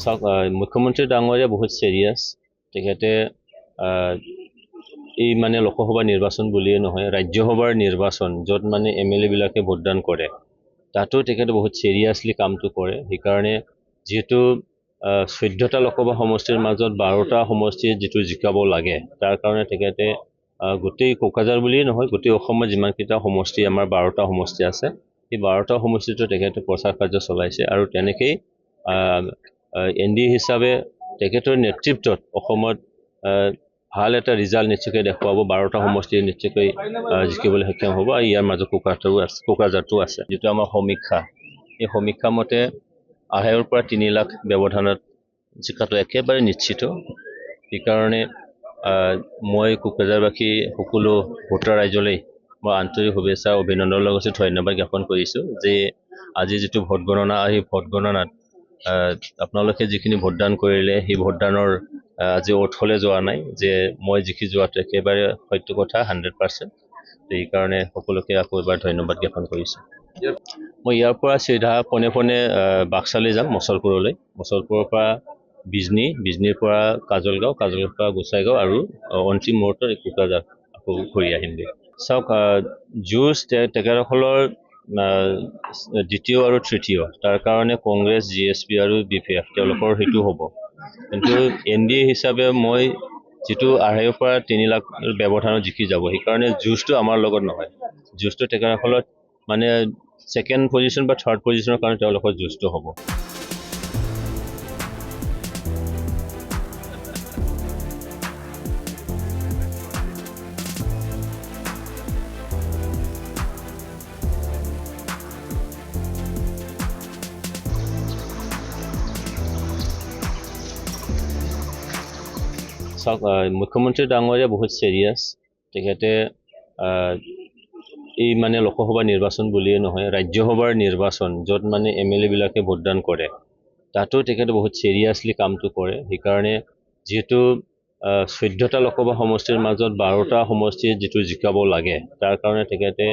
চাওক মুখ্যমন্ত্ৰী ডাঙৰীয়া বহুত চিৰিয়াছ তেখেতে এই মানে লোকসভা নিৰ্বাচন বুলিয়ে নহয় ৰাজ্যসভাৰ নিৰ্বাচন য'ত মানে MLA বিলাকে ভোটদান কৰে তাতো তেখেতে বহুত চিৰিয়াছলি কামটো কৰে সেইকাৰণে যেহেতু 14টা লোকসভা সমষ্টিৰ মাজত 12টা সমষ্টি যেটো জিকাব লাগে তাৰ কাৰণে তেখেতে গোটেই কোকৰাঝাৰ বুলিয়ে নহয় গোটেই অসমত যিমানকেইটা সমষ্টি আমাৰ 12টা সমষ্টি আছে এই 12টা সমষ্টিটো তেখেতে প্ৰচাৰ কাৰ্য চলাইছে আৰু তেনেকৈ NDA হিচাপে তেখেতৰ নেতৃত্বত অসমত ভাল এটা ৰিজাল্ট নিশ্চয়কৈ দেখুৱাব 12টা সমষ্টি নিশ্চয়কৈ জিকিবলৈ সক্ষম হ'ব আৰু ইয়াৰ মাজত কোকৰাঝাৰটো আছে যেটো আমাৰ সমীক্ষা এই সমীক্ষা মতে 2.5 পৰা 3 লাখ ব্যৱধানত জিকাটো একেবাৰে নিশ্চিত সেইকাৰণে মই কোকৰাঝাৰবাসী সকলো ভোটাৰ ৰাইজলৈ মই আন্তৰিক শুভেচ্ছা অভিনন্দনৰ লগত ধন্যবাদ জ্ঞাপন কৰিছো যে আজি যেটো ভোট গণনা এই ভোট গণনাত আপোনালোকে যিখিনি ভোটদান কৰিলে সেই ভোটদানৰ আজি অথলে যোৱা নাই যে মই জিকি যোৱাটো একেবাৰে সত্য কথা 100% এই কাৰণে সকলোকে আকৌ এবাৰ ধন্যবাদ জ্ঞাপন কৰিছো মই ইয়াৰ পৰা সিধা পনে পনে বাক্সালৈ যাম মছলপুৰলৈ মছলপুৰৰ পৰা বিজনীৰ পৰা কাজলগাঁও পৰা গোসাইগাঁও আৰু অন্তিম মুহূৰ্তত কোকৰাঝাৰ আকৌ ঘূৰি আহিমগৈ চাওক যুঁজ তেখেতসকলৰ দ্বিতীয় আৰু তৃতীয় তাৰ কাৰণে কংগ্ৰেছ GSP আৰু BPF তেওঁলোকৰ হেতু হ'ব কিন্তু NDA হিচাপে মই যেটো 2.5 পৰা 3 লাখ ব্যৱধানত জিকি যাব সেইকাৰণে যুঁজটো আমাৰ লগত নহয় যুঁজটো তেখেতসকলৰ মানে সেকেন্ড পজিশন বা থাৰ্ড পজিশনৰ কাৰণে তেওঁলোকৰ যুঁজটো হ'ব চাওক মুখ্যমন্ত্ৰী ডাঙৰীয়া বহুত চিৰিয়াছ তেখেতে এই মানে লোকসভা নিৰ্বাচন বুলিয়ে নহয় ৰাজ্যসভাৰ নিৰ্বাচন য'ত মানে MLA বিলাকে ভোটদান কৰে তাতো তেখেতে বহুত চিৰিয়াছলি কামটো কৰে সেইকাৰণে যেহেতু 14টা লোকসভা সমষ্টিৰ মাজত 12টা সমষ্টি যেটো জিকাব লাগে তাৰ কাৰণে তেখেতে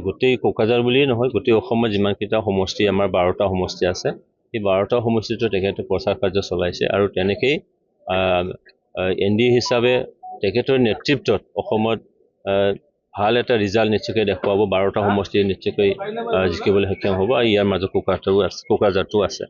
গোটেই কোকৰাঝাৰ বুলিয়ে নহয় গোটেই অসমত যিমানকেইটা সমষ্টি আমাৰ 12টা সমষ্টি আছে এই 12টা সমষ্টিটো তেখেতে প্ৰচাৰ কাৰ্য চলাইছে আৰু তেনেকৈ NDA হিচাপে তেখেতৰ নেতৃত্বত অসমত ভাল এটা ৰিজাল্ট নিশ্চয়কৈ দেখুৱাব 12টা সমষ্টি নিশ্চয়কৈ জিকিবলৈ সক্ষম হ'ব আৰু ইয়াৰ মাজত কোকৰাঝাৰটো আছে